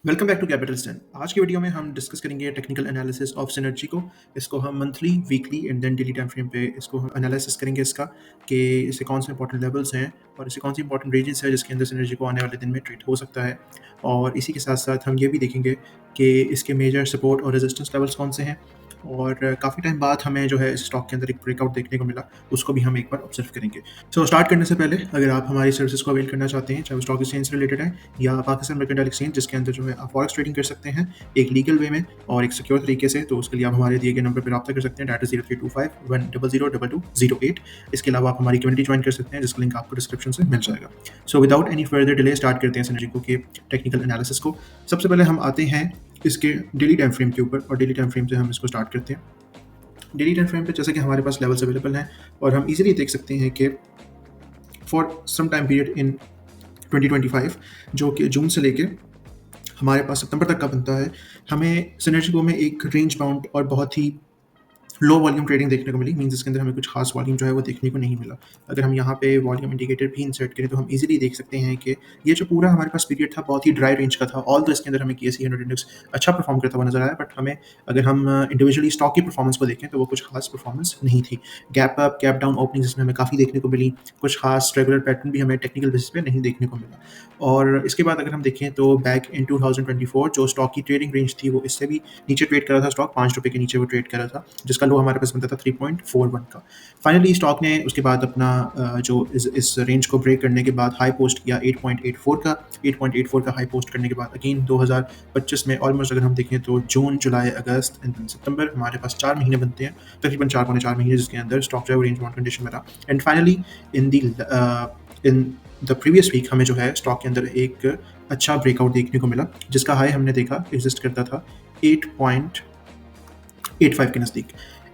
Welcome back to capital stand. आज की video में हम डिस्कस करेंगे टेक्निकल एनालिसिस ऑफ सिनर्जी को। इसको हम monthly, weekly and then daily time frame पे इसको हम एनालिसिस करेंगे इसका कि इससे कौन से इंपॉर्टेंट लेवल्स हैं और इससे कौन सी इंपॉर्टेंट रीजन्स है जिसके अंदर सिनर्जी को आने वाले दिन में ट्रेड हो सकता है। और इसी के साथ साथ हम ये भी देखेंगे कि इसके मेजर सपोर्ट और रेजिस्टेंस लेवल्स कौन से हैं। और काफ़ी टाइम बाद हमें जो है इस स्टॉक के अंदर एक ब्रेकआउट देखने को मिला, उसको भी हम एक बार ऑब्जर्व करेंगे। सो स्टार्ट करने से पहले अगर आप हमारी सर्विसेज को अवेल करना चाहते हैं, चाहे वो स्टॉक एक्सचेंज से रिलेटेड है या पाकिस्तान मर्केंटाइल एक्सचेंज जिसके अंदर जो है आप फॉरेक्स ट्रेडिंग कर सकते हैं एक लीगल वे में और एक सिक्योर तरीके से, तो उसके लिए आप हमारे दिए गए नंबर पर रब्ता कर सकते हैं। Date is 0325 100 2208। इसके अलावा आप हमारी कम्युनिटी ज्वाइन कर सकते हैं जिसका लिंक आपको डिस्क्रिप्शन से मिल जाएगा। So without any further delay start करते हैं सिनर्जी को के टेक्निकल एनालिसिस को। सबसे पहले हम आते हैं इसके डेली टाइम फ्रेम के ऊपर और डेली टाइम फ्रेम से हम इसको स्टार्ट करते हैं। डेली टाइम फ्रेम पे जैसे कि हमारे पास लेवल्स अवेलेबल हैं और हम इजीली देख सकते हैं कि for some time period in 2025 जो कि जून से लेके हमारे पास सितंबर तक का बनता है, हमें सिनर्जी को में एक रेंज बाउंड और बहुत ही लो वॉल्यूम ट्रेडिंग देखने को मिली। मीन्स इसके अंदर हमें कुछ खास वॉल्यूम जो है वो देखने को नहीं मिला। अगर हम यहाँ पे वॉल्यूम इंडिकेटर भी इंसर्ट करें तो हम इजीली देख सकते हैं कि ये जो पूरा हमारे पास पीरियड था बहुत ही ड्राई रेंज का था। ऑल तो इसके अंदर हमें KSE 100 इंडेक्स अच्छा परफॉर्म करता हुआ नजर आया, बट हमें अगर हम इंडिविजुअली स्टॉक की परफॉर्मेंस को देखें तो वो कुछ खास परफॉर्मेंस नहीं थी। Gap up gap down opening इसमें हमें काफ़ी देखने को मिली, कुछ खास रेगुलर पैटर्न भी हमें टेक्निकल बेसिस पे नहीं देखने को मिला। और इसके बाद अगर हम देखें तो बैक इन 2024 जो स्टॉक की ट्रेडिंग रेंज थी वो इससे भी नीचे ट्रेड कर रहा था। स्टॉक ₹5 के नीचे वो ट्रेड कर रहा था जिसका लो हमारे पास बनता था 3.41 का। फाइनली स्टॉक ने उसके बाद अपना जो इस रेंज को ब्रेक करने के बाद हाई पोस्ट किया 8.84 का। 8.84 का हाई पोस्ट करने के बाद अगेन 2025 में ऑलमोस्ट अगर हम देखें तो जून, जुलाई, अगस्त एंड सितंबर हमारे पास 4 महीने बनते हैं, तकरीबन 4 महीने जिसके अंदर स्टॉक जो है वो रेंज बाउंड कंडीशन में रहा। And finally in the previous week हमें जो है स्टॉक के अंदर एक अच्छा ब्रेकआउट देखने को मिला जिसका हाई हमने देखा एग्जिस्ट करता था 8.85 के नज़दीक।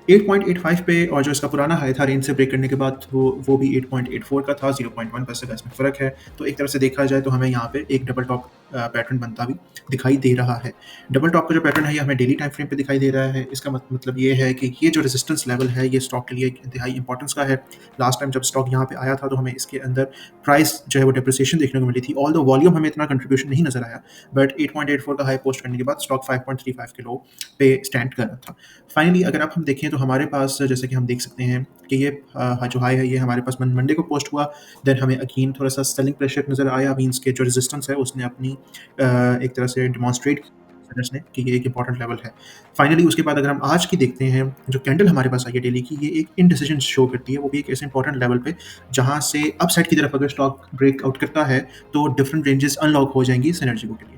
8.85 पे और जो इसका पुराना हाई था रेंज से ब्रेक करने के बाद वो भी 8.84 का था। 0.1 पैसे का इसमें फ़र्क है। तो एक तरह से देखा जाए तो हमें यहाँ पे एक डबल टॉप पैटर्न बनता भी दिखाई दे रहा है। डबल टॉप का जो पैटर्न है ये हमें डेली टाइम फ्रेम पे दिखाई दे रहा है। इसका मतलब ये है कि ये जो रेजिस्टेंस लेवल है ये स्टॉक के लिए एक इंतहाई इंपॉर्टेंस का है। लास्ट टाइम जब स्टॉक यहाँ पे आया था तो हमें इसके अंदर प्राइस जो है वो डिप्रिसिएशन देखने को मिली थी। ऑल दो वॉल्यूम हमें इतना कंट्रीब्यूशन नहीं नजर आया, बट 8.84 का हाई पोस्ट करने के बाद स्टॉक 5.35 के लो पे स्टैंड कर रहा था। फाइनली अगर आप हम देखें तो हमारे पास जैसे कि हम देख सकते हैं कि ये जो हाई है ये हमारे पास मंडे को पोस्ट हुआ। देन हमें अगेन थोड़ा सा सेलिंग प्रेशर नज़र आया। मीन्स के जो रेजिस्टेंस है उसने अपनी एक तरह से डिमॉन्स्ट्रेट ने कि ये एक इंपॉर्टेंट लेवल है। फाइनली उसके बाद अगर हम आज की देखते हैं जो कैंडल हमारे पास आई है डेली की, ये एक इनडिसीजन शो करती है, वो भी एक ऐसे इंपॉर्टेंट लेवल पे जहाँ से अपसाइड की तरफ अगर स्टॉक ब्रेकआउट करता है तो डिफरेंट रेंजेस अनलॉक हो जाएंगी सिनर्जी को के लिए।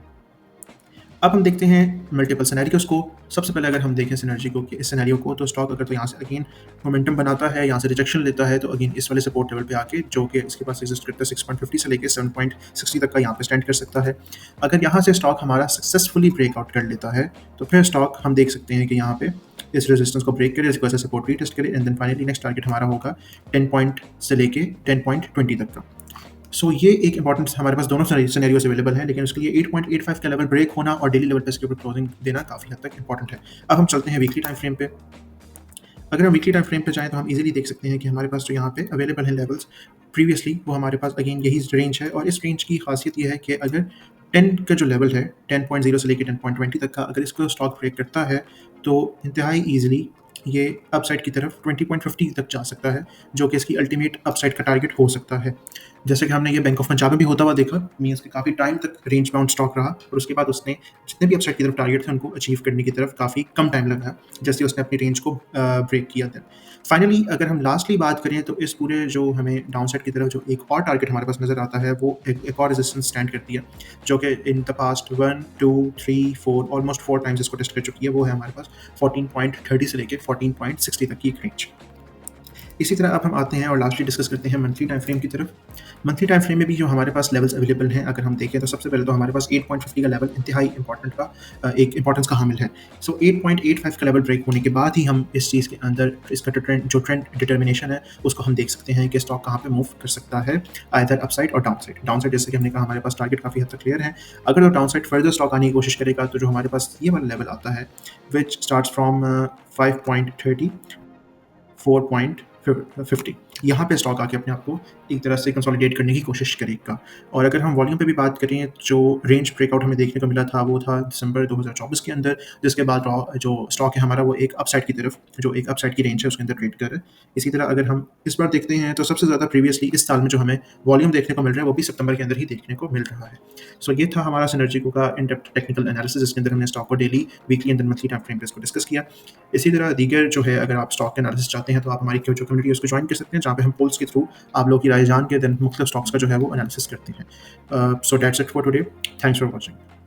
अब हम देखते हैं मल्टीपल सिनेरियोस को। सबसे पहले अगर हम देखें सिनर्जी को कि इस सिनेरियो को तो स्टॉक अगर तो यहाँ से अगेन मोमेंटम बनाता है, यहाँ से रिजेक्शन लेता है तो अगेन इस वाले सपोर्ट लेवल पे आके जो कि इसके पास एग्जिस्ट करता है 6.50 से लेके 7.60 तक का यहाँ पे स्टैंड कर सकता है। अगर यहाँ से स्टॉक हमारा सक्सेसफुली ब्रेकआउट कर लेता है तो फिर स्टॉक हम देख सकते हैं कि यहाँ पे इस रेजिस्टेंस को ब्रेक करे, इसको ऐसे सपोर्ट रीटेस्ट करे and then finally next target हमारा होगा 10 पॉइंट से लेके 10.20 तक का। सो ये एक इंपॉर्टेंट हमारे पास दोनों सिनेरियोस अवेलेबल हैं, लेकिन उसके लिए 8.85 का लेवल ब्रेक होना और डेली लेवल पे इसके ऊपर क्लोजिंग देना काफ़ी हद तक इंपॉर्टेंट है। अब हम चलते हैं वीकली टाइम फ्रेम पे। अगर हम वीकली टाइम फ्रेम पे जाएँ तो हम इजीली देख सकते हैं कि हमारे पास जो यहाँ पे अवेलेबल हैं लेवल्स प्रीवियसली वो हमारे पास अगेन यही रेंज है। और इस रेंज की खासियत ये है कि अगर 10 का जो लेवल है 10.0 से लेकर 10.20 तक का, अगर इसको स्टॉक ब्रेक करता है तो इंतहाई ईजिली ये अपसाइड की तरफ 20.50 तक जा सकता है, जो कि इसकी अल्टीमेट अपसाइड का टारगेट हो सकता है। जैसे कि हमने ये बैंक ऑफ पंजाब में भी होता हुआ देखा। मीन्स कि काफ़ी टाइम तक रेंज बाउंड स्टॉक रहा और उसके बाद उसने जितने भी अपसाइड की तरफ टारगेट थे उनको अचीव करने की तरफ काफ़ी कम टाइम लगा जैसे उसने अपनी रेंज को ब्रेक किया था। फाइनली अगर हम लास्टली बात करें तो इस पूरे जो हमें डाउन साइड की तरफ जो एक और टारगेट हमारे पास नज़र आता है वो एक और रेजिस्टेंस स्टैंड करती है, जो कि in the past 1 2 3 4 almost 4 times इसको टेस्ट कर चुकी है। वो है हमारे पास 14.30 से लेकर 14.60 तक की एक रेंज। इसी तरह अब हम आते हैं और लास्टली डिस्कस करते हैं मंथली टाइम फ्रेम की तरफ। मंथली टाइम फ्रेम में भी जो हमारे पास लेवल्स अवेलेबल हैं अगर हम देखें तो सबसे पहले तो हमारे पास 8.50 का लेवल इंतहाई इंपॉर्टेंट का एक इंपॉर्टेंस का हामिल है। सो 8.85 का लेवल ब्रेक होने के बाद ही हम इस चीज़ के अंदर इसका ट्रेंड डिटर्मिनेशन है उसको हम देख सकते हैं कि स्टॉक कहाँ पे मूव कर सकता है, आइदर अपसाइड और डाउनसाइड। डाउनसाइड जैसे कि हमने कहा हमारे पास टारगेट काफ़ी हद तक क्लियर है। अगर वो डाउनसाइड फर्दर स्टॉक आने की कोशिश करेगा तो जो हमारे पास ये वाला लेवल आता है विच स्टार्ट्स फ्रॉम 5.30 4.50 यहाँ पे स्टॉक आके अपने आप को एक तरह से कंसोलिडेट करने की कोशिश करेगा। और अगर हम वॉल्यूम पे भी बात करें, जो रेंज ब्रेकआउट हमें देखने को मिला था, वो था दिसंबर 2024 के अंदर, जिसके बाद जो स्टॉक है हमारा, वो एक अपसाइड की तरफ, जो एक अपसाइड की रेंज है, उसके अंदर ट्रेड कर रहा है। इसी तरह अगर हम इस बार देखते हैं, तो सबसे ज़्यादा प्रीवियसली इस साल में जो हमें वॉल्यूम देखने को मिल रहा है, वो भी सितंबर के अंदर ही देखने को मिल रहा है। सो ये था हमारा सिनर्जिको का इन डेप्थ टेक्निकल एनालिसिस, जिसके अंदर हमने स्टॉक को daily, weekly and then monthly time frame पे इसको डिस्कस किया। इसी तरह दीगर जो है, अगर आप स्टॉक एनालिसिस चाहते हैं, तो आप हमारी जो कम्युनिटी है उसको ज्वाइन कर सकते हैं, जहाँ पे हम पोल्स के थ्रू आप लोगों की राय जान के देन मुख्तलिफ स्टॉक्स का जो है वो एनालिसिस करते हैं। So that's it for today. Thanks for watching.